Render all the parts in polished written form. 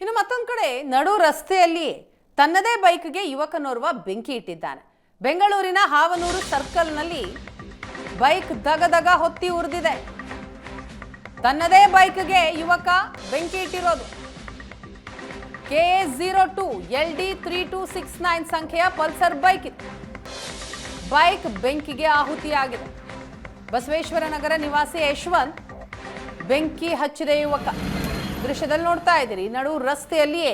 ಇನ್ನು ಮತ್ತೊಂದು ಕಡೆ ನಡು ರಸ್ತೆಯಲ್ಲಿ ತನ್ನದೇ ಬೈಕ್ಗೆ ಯುವಕನೋರ್ವ ಬೆಂಕಿ ಇಟ್ಟಿದ್ದಾನೆ. ಬೆಂಗಳೂರಿನ ಹಾವನೂರು ಸರ್ಕಲ್ನಲ್ಲಿ ಬೈಕ್ ದಗದಗ ಹೊತ್ತಿ ಉರಿದಿದೆ. ತನ್ನದೇ ಬೈಕ್ಗೆ ಯುವಕ ಬೆಂಕಿ ಇಟ್ಟಿರೋದು. KA02 LD3269 ಸಂಖ್ಯೆಯ ಪಲ್ಸರ್ ಬೈಕ್ ಇತ್ತು. ಬೈಕ್ ಬೆಂಕಿಗೆ ಆಹುತಿಯಾಗಿದೆ. ಬಸವೇಶ್ವರ ನಗರ ನಿವಾಸಿ ಯಶವಂತ್ ಬೆಂಕಿ ಹಚ್ಚಿದ ಯುವಕ. ದೃಶ್ಯದಲ್ಲಿ ನೋಡ್ತಾ ಇದ್ದೀರಿ, ನಡು ರಸ್ತೆಯಲ್ಲಿಯೇ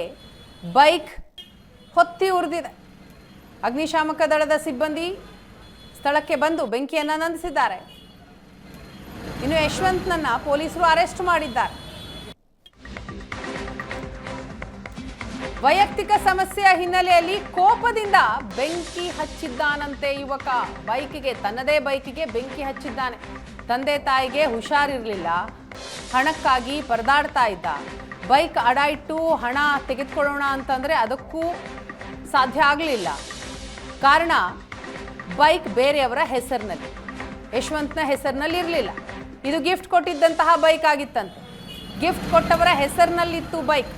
ಬೈಕ್ ಹೊತ್ತಿ ಉರಿದಿದೆ. ಅಗ್ನಿಶಾಮಕ ದಳದ ಸಿಬ್ಬಂದಿ ಸ್ಥಳಕ್ಕೆ ಬಂದು ಬೆಂಕಿಯನ್ನು ನಂದಿಸಿದ್ದಾರೆ. ಇನ್ನು ಯಶವಂತ್ನನ್ನ ಪೊಲೀಸರು ಅರೆಸ್ಟ್ ಮಾಡಿದ್ದಾರೆ. ವೈಯಕ್ತಿಕ ಸಮಸ್ಯೆಯ ಹಿನ್ನೆಲೆಯಲ್ಲಿ ಕೋಪದಿಂದ ಬೆಂಕಿ ಹಚ್ಚಿದ್ದಾನಂತೆ ಯುವಕ. ತನ್ನದೇ ಬೈಕಿಗೆ ಬೆಂಕಿ ಹಚ್ಚಿದ್ದಾನೆ. ತಂದೆ ತಾಯಿಗೆ ಹುಷಾರಿರಲಿಲ್ಲ, ಹಣಕ್ಕಾಗಿ ಪರದಾಡ್ತಾ ಇದ್ದ. ಬೈಕ್ ಅಡ ಇಟ್ಟು ಹಣ ತೆಗೆದುಕೊಳ್ಳೋಣ ಅಂತಂದ್ರೆ ಅದಕ್ಕೂ ಸಾಧ್ಯ ಆಗಲಿಲ್ಲ. ಕಾರಣ ಬೈಕ್ ಬೇರೆಯವರ ಹೆಸರಿನಲ್ಲಿ, ಯಶವಂತ್ನ ಹೆಸರಿನಲ್ಲಿ ಇರಲಿಲ್ಲ. ಇದು ಗಿಫ್ಟ್ ಕೊಟ್ಟಿದ್ದಂತಹ ಬೈಕ್ ಆಗಿತ್ತಂತೆ. ಗಿಫ್ಟ್ ಕೊಟ್ಟವರ ಹೆಸರಿನಲ್ಲಿತ್ತು ಬೈಕ್.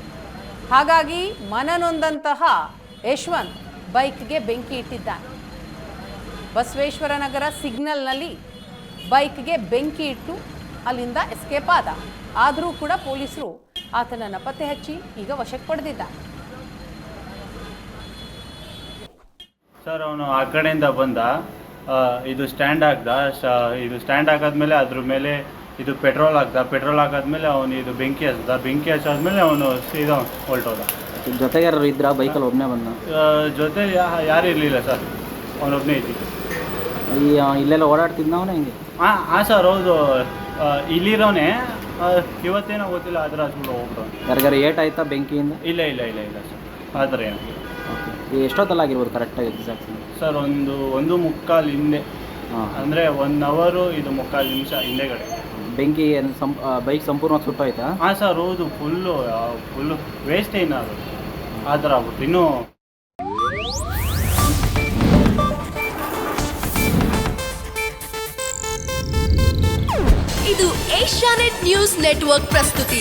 ಹಾಗಾಗಿ ಮನನೊಂದಂತಹ ಯಶವಂತ್ ಬೈಕ್ಗೆ ಬೆಂಕಿ ಇಟ್ಟಿದ್ದಾನೆ. ಬಸವೇಶ್ವರ ನಗರ ಸಿಗ್ನಲ್ನಲ್ಲಿ ಬೈಕ್ಗೆ ಬೆಂಕಿ ಇಟ್ಟು ಅಲ್ಲಿಂದ ಎಸ್ಕೇಪ್ ಆದ. ಆದರೂ ಕೂಡ ಪೊಲೀಸರು ಆತನನ್ನು ಪತ್ತೆ ಹಚ್ಚಿ ಈಗ ವಶಕ್ಕೆ ಪಡೆದಿದ್ದಾರೆ. ಸರ್, ಅವನು ಆ ಕಡೆಯಿಂದ ಬಂದ, ಇದು ಸ್ಟ್ಯಾಂಡ್ ಹಾಕಾದ್ಮೇಲೆ ಅದ್ರ ಮೇಲೆ ಇದು ಪೆಟ್ರೋಲ್ ಹಾಕಾದ್ಮೇಲೆ ಅವನು ಇದು ಬೆಂಕಿ ಹಚ್ಚಾದ್ಮೇಲೆ ಅವನು ಸೀದಾ ಹೊರಟೋದ. ಜೊತೆಗೆ ಯಾರು ಇದ್ರ ಬೈಕಲ್ಲಿ ಒಬ್ಬನೇ ಬಂದ? ಜೊತೆ ಯಾರು ಇರಲಿಲ್ಲ ಸರ್, ಅವನೊಬ್ಬನೇ ಇದ್ದಿದ್ದು. ಇಲ್ಲೆಲ್ಲ ಓಡಾಡ್ತಿದ್ನವನೇ ಹಿಂಗೆ? ಹಾಂ ಸರ್, ಹೌದು. ಇಲ್ಲಿರೋನೆ ಇವತ್ತೇನೋ ಗೊತ್ತಿಲ್ಲ, ಅದರ ಹಚ್ಬಿಟ್ಟು ಹೋಗ್ಬಿಟ್ಟು. ಯಾರಿಗಾರು ಏಟ್ ಆಯ್ತಾ ಬೆಂಕಿಯಿಂದ? ಇಲ್ಲ ಸರ್, ಆ ಥರ ಏನು. ಎಷ್ಟೊತ್ತಲ್ಲ ಆಗಿರ್ಬೋದು ಕರೆಕ್ಟಾಗಿ ಎಕ್ಸಾಕ್ಟ್? ಸರ್, ಒಂದು ಮುಕ್ಕಾಲು ಹಿಂದೆ, ಅಂದರೆ 1 ಅವರು, ಇದು 3/4 ನಿಮಿಷ ಹಿಂದೆಗಡೆ ಬೆಂಕಿ ಬೈಕ್ ಸಂಪೂರ್ಣವಾಗಿ ಸುಟ್ಟೋಯ್ತಾ? ಹಾಂ ಸರ್, ಹೌದು. ಫುಲ್ಲು ವೇಸ್ಟ್ ಏನಾದ್ರು ಆ ಥರ ಆಗ್ಬಿಟ್ಟು. ಇನ್ನೂ ಇದು ಏಷ್ಯಾನೆಟ್ ನ್ಯೂಸ್ ನೆಟ್ವರ್ಕ್ ಪ್ರಸ್ತುತಿ.